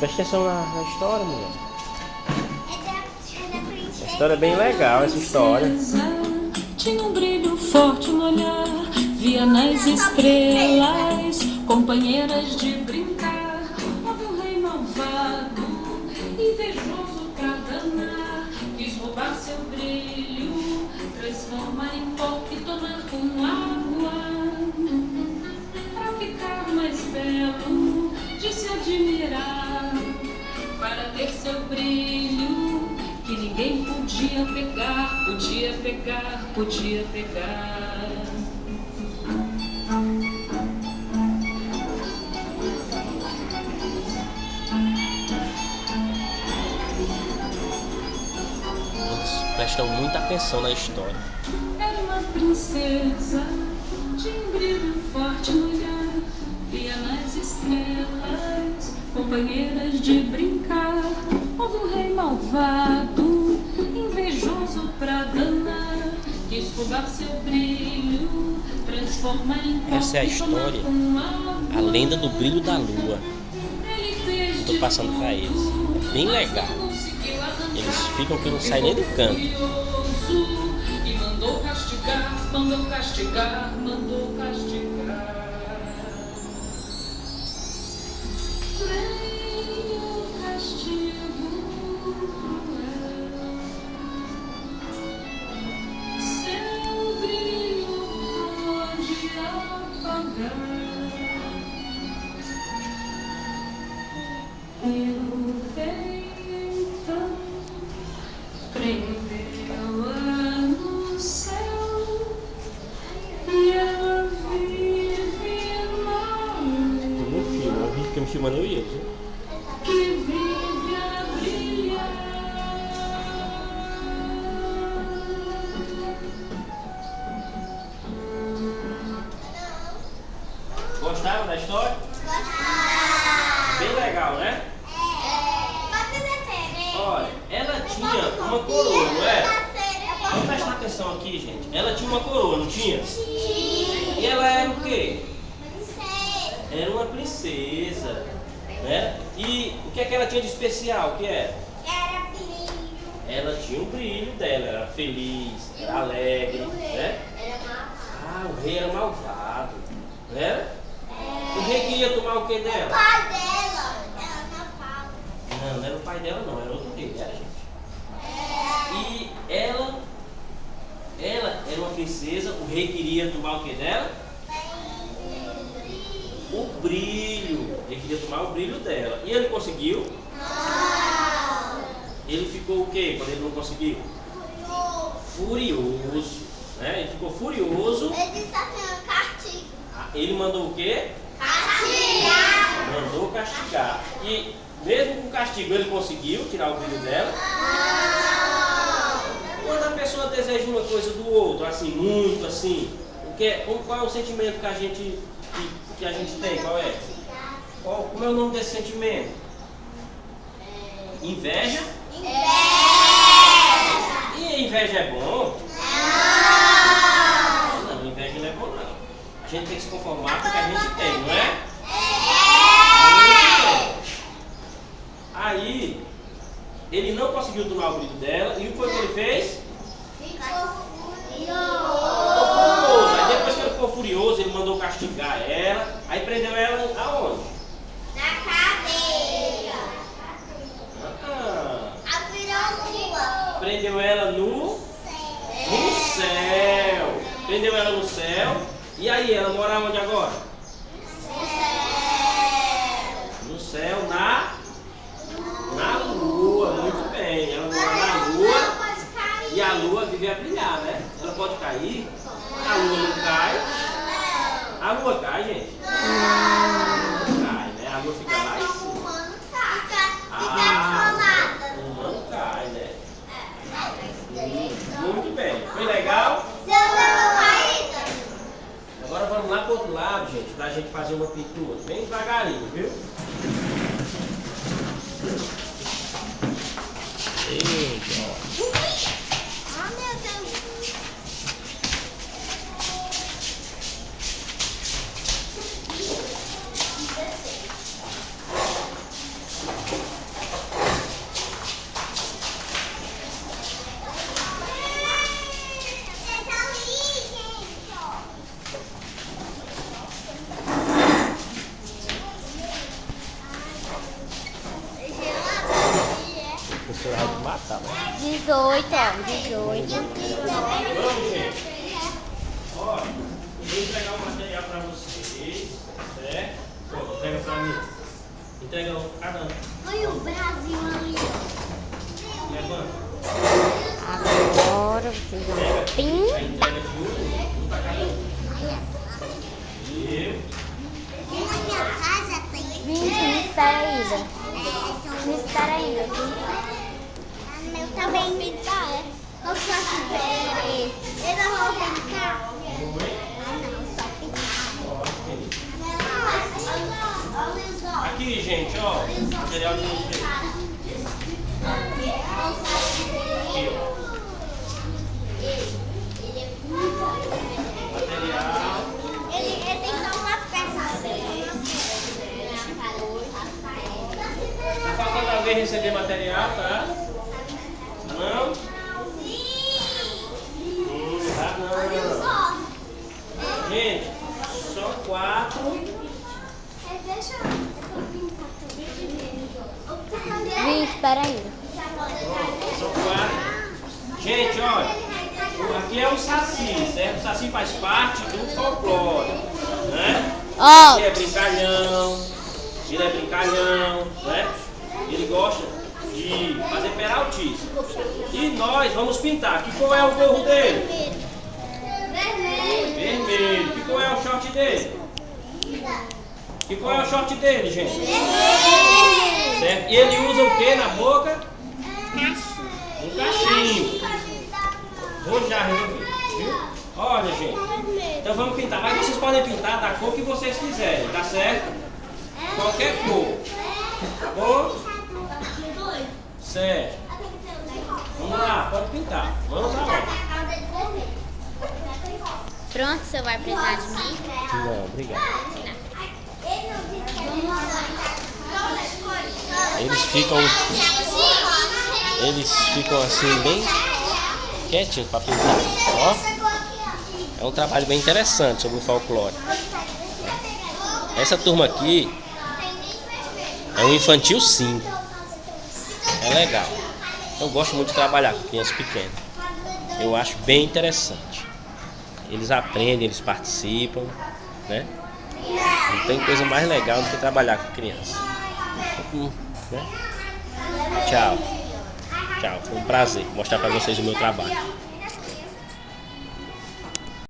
Presta atenção na história, mulher. É da princesa. A história é bem legal, essa história. Tinha um brilho forte no olhar, via nas estrelas, companheiras de brincar. Houve um rei malvado, invejoso pra danar, quis roubar seu brilho, transformar em pó e tornar com água. Pra ficar mais belo, de se admirar, para ter seu brilho que ninguém podia pegar, podia pegar, podia pegar. Eles prestam muita atenção na história. Era uma princesa, tinha um brilho forte no olhar, via nas estrelas, companheiras de brincar. Houve um rei malvado, invejoso pra danar, quis roubar seu brilho, transformar em pó. Essa é a história, a lenda do brilho da lua. Estou passando pra eles. É bem legal. Eles ficam que não saem nem do canto. E mandou castigar, mandou castigar, mandou castigar. Veio o castigo cruel, seu brilho pode apagar. E o rei então prendeu-a no céu, e ela vive No filme, eu vi que me filmando eu e eles. Né? que vive a brilhar. Gostaram da história? Bem legal, né? Olha, ela tinha uma coroa, não era? Vamos prestar atenção aqui, gente. Ela tinha uma coroa, não tinha? E ela era o quê? Era uma princesa, né? E o que é que ela tinha de especial? O que era? Era brilho. Ela tinha um brilho dela, era feliz, era alegre, né? Era malvado. Ah, o rei era malvado, né? O rei queria tomar o que O dela? pai dela era malvado. Não, não era o pai dela não, era outro rei, era, gente. E ela era uma princesa, o rei queria tomar o que dela? O brilho. Ele queria tomar o brilho dela. E ele conseguiu? Não. Ele ficou o quê quando ele não conseguiu? Furioso. Né? Ele ficou furioso. Ele está sendo castigo. Ele mandou o quê? Castigar. Mandou castigar. E mesmo com o castigo ele conseguiu tirar o brilho dela? Não. Quando a pessoa deseja uma coisa do outro, assim, muito assim, qual é o sentimento que a gente tem? Qual é? Como é o nome desse sentimento? Inveja? Inveja. E a inveja é bom? Não. Não, inveja não é bom não. A gente tem que se conformar com o que a gente tem, não é? Aí, ele não conseguiu tomar o brilho dela, e o que foi que ele fez? Ficou furioso. Aí depois que ele ficou furioso, ele mandou castigar ela, aí prendeu ela aonde? Na cadeira. Ah, Virou lua. prendeu ela no céu. Prendeu ela no céu. E aí, ela mora onde agora? No céu, na lua. Muito bem. Ela mora na lua. E a lua vive a brilhar, né? Ela pode cair. A lua não cai. A lua cai, gente? Não cai, né? A lua fica lá em cima. O humano cai, né? Muito bem. Foi legal? Agora vamos lá pro outro lado, gente, pra gente fazer uma pintura. Bem devagarinho, viu? tá bom. 18, ó. 18. Vamos, gente. Olha, eu vou entregar o material para vocês, certo? Ó, entrega para mim. Entrega cada um. Olha o Brasil ali, Levanta. Agora vocês vão A entrega de um para cada um. Eu. E na minha casa tem. 20, me espera ainda. Me espera ainda. Meu também pintar, é? Eu faço bem. Eu não vou pintar. Ah, não, só pintar. Aqui, gente, ó. Material de vocês. Aqui, ó. Material. Ele tem só uma peça. Tá faltando alguém receber material, tá? Não? Tá não. Gente, só 4. Vim, espera ainda. São 4. Gente, olha. Aqui é o Saci, certo? O Saci faz parte do folclore, né? Ó. Ele é brincalhão. Ele é brincalhão, certo? Ele gosta de fazer peraltice. E nós vamos pintar. Que cor é o gorro dele? Vermelho. Que cor é o short dele? Que cor é o short dele, gente? Certo? E ele usa o que na boca? Um cachimbo. Vou já resolver, viu? Olha, gente. Então vamos pintar. Mas vocês podem pintar da cor que vocês quiserem, tá certo? Qualquer cor. Tá bom? Certo. Vamos lá, pode pintar. Vamos lá. Pronto, você vai precisar de mim? Não, obrigado. Eles ficam assim bem quietinhos para pintar. Ó, é um trabalho bem interessante sobre o folclore. Essa turma aqui é um infantil 5. É legal. Eu gosto muito de trabalhar com crianças pequenas. Eu acho bem interessante. Eles aprendem, eles participam, né? Não tem coisa mais legal do que trabalhar com criança. Né? Tchau. Tchau. Foi um prazer mostrar para vocês o meu trabalho.